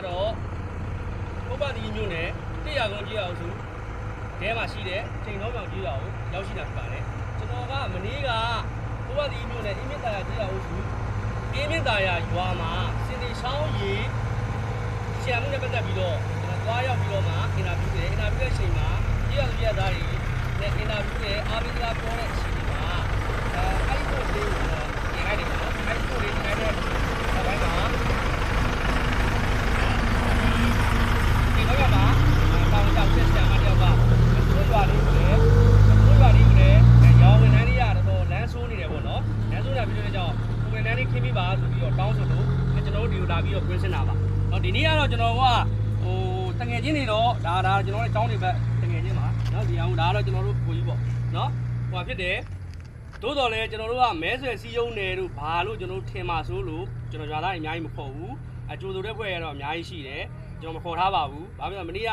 တော့ပုပ္ပတိမျိုးနဲ့တရားကုန်းကြီးအောင်စုတဲမှာရှိတဲ့ချိန်တော်မြောင်ကြီးအောင်ရောက်ရှိတာဖြစ်ပါတယ်ကျွန်တော်ကမနေ့ကပုပ္ပတိမျိုးနဲ့အင်းမြင့်တာယာကြီးအောင်စုအင်းမြင့်တာယာရွာမှာစင်တီချောင်းရီဆရာမှုနဲ့ပတ်သက်ပြီးတော့သွားရောက်ပြီးတော့မှအင်တာဗျူးတဲ့အချိန်မှာကြီးအောင်ကြီးရသားတွေနဲ့အင်တာဗျူးရဲ့အားပေးစကားပြောတဲ့အချိန်မှာအဲ့ဒီကိုလေးကိုတင်လိုက်တယ်နော်အဲ့ဒီကိုလေးတင်လိုက်တဲ့ဘက်မှာဒီတော့ကတောင်တောင်ဆက်ဆံမတယောက်ကသူ့ရွာလေးကိုလည်းရောင်းဝင်နှန်းလေးရတော့လမ်းဆိုးနေတယ်ပေါ့နော်လမ်းဆိုးတာပြီးတော့ကြောင့်ဝင်နှန်းလေးခင်းပြီးပါဆိုပြီးတော့တောင်းဆိုလို့ကျွန်တော်တို့ဒီကိုလာပြီးတော့ပြင်ဆင်တာပါနော်ဒီနေ့ကတော့ကျွန်တော်ကတငယ်ချင်းတွေတော့ဒါကျွန်တော်တို့အကြောင်းတွေပဲတငယ်ချင်းပါနော်ဒီအောင်ဒါကတော့ကျွန်တော်တို့ကိုကြီးပေါ့နော်ဟိုဖြစ်တယ်သို့တော်လည်းကျွန်တော်တို့ကမဲဆွယ်စီးရုံးနယ်တို့ဘာလို့ကျွန်တော်တို့ထင်ပါဆိုလို့ကျွန်တော်ရွာသားတွေအများကြီးမခေါ်ဘူးအကျိုးဆိုတဲ့ဘွဲရတော့အများကြီးရှိတယ်ကျွန်တော်မခေါ်ထားပါဘူးဘာဖြစ်လို့မနေ့က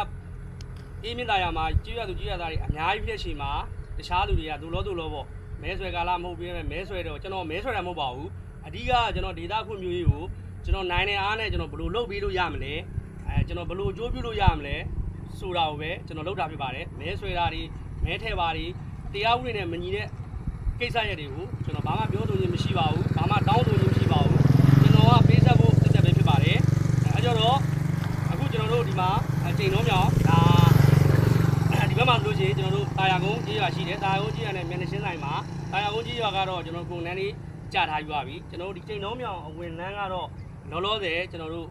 အေးမြင့်တာယာမှာကြီးရသူကြီးရသားတွေအများကြီးဖြစ်ချိန်မှာတခြားလူတွေကဒူလောပေါ့မဲဆွယ်ကာလမဟုတ်ပြီးမဲဆွယ်တော့ကျွန်တော်မဲဆွယ်တာမဟုတ်ပါဘူးအဓိကကျွန်တော်ဒေတာခွင့်မျိုးကြီးကိုကျွန်တော်နိုင်နေအားနဲ့ကျွန်တော်ဘယ်လိုလုပ်ပြီးလို့ရမလဲကျွန်တော်ဘယ်လိုအကျိုးပြုလို့ရမလဲဆိုတာကိုပဲကျွန်တော်လုပ်တာဖြစ်ပါတယ်မဲဆွဲတာတွေမဲထဲပါတွေတရားဥပဒေနဲ့မညီတဲ့ကိစ္စရက်တွေကိုကျွန်တော်ဘာမှပြောလို့ရမရှိပါဘူးဘာမှတောင်းဆိုရမရှိပါဘူးကျွန်တော်ကပေးဆက်ဖို့တက်ပဲဖြစ်ပါတယ်အဲကြောင့်တော့အခုကျွန်တော်တို့ဒီမှာချိန်တော်မြောင်ဒါဒီဘက်မှာဆိုလို့ရှိရင်ကျွန်တော်တို့တာယာကုန်းကြီးရွာရှိတယ်တာယာကုန်းကြီးရွာနဲ့မျက်နှာချင်းဆိုင်မှာတာယာကုန်းကြီးရွာကတော့ကျွန်တော်ကုန်လန်းလေးကြာထားယူပါပြီကျွန်တော်တို့ဒီချိန်တော်မြောင်အဝင်လန်းကတော့လောလောဆယ်ကျွန်တော်တို့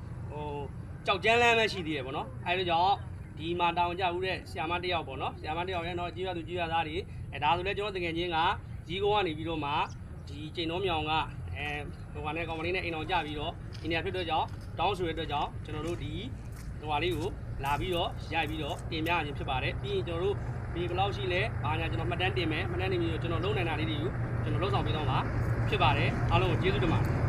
ကြောက်ကျန်းလမ်းပဲရှိသေးတယ်ပေါ့နော်အဲဒါကြောင့်ဒီမှာတောင်ကြဦးတဲ့ဆရာမတယောက်ပေါ့နော်ဆရာမတယောက်ရဲ့တော့ကြီးရသူကြီးရသားတွေဒါဆိုလဲကျွန်တော်တကယ်ချင်းကကြီးကုန်းကနေပြီးတော့မှဒီချိန်တော်မြောင်ကဟိုကနေကောင်မလေးနဲ့အိမ်တော်ကြပြီးတော့ဒီနေရာဖြစ်တော့ကြောင့်တောင်းဆိုရတဲ့အတွက်ကြောင့်ကျွန်တော်တို့ဒီဟိုဟာလေးကိုလာပြီးတော့ရိုက်ပြီးတော့တင်ပြရခြင်းဖြစ်ပါတယ်ပြီးရင်ကျွန်တော်တို့ဒီဘယ်လောက်ရှိလဲဘာညာကျွန်တော်မှတ်တမ်းတင်မယ်မှတ်တမ်းတင်ပြီးတော့ကျွန်တော်လုံနိုင်တာလေးတွေကိုကျွန်တော်လုံဆောင်ပေးတော့မှာဖြစ်ပါတယ်အားလုံးကိုကျေးဇူးတင်ပါတယ်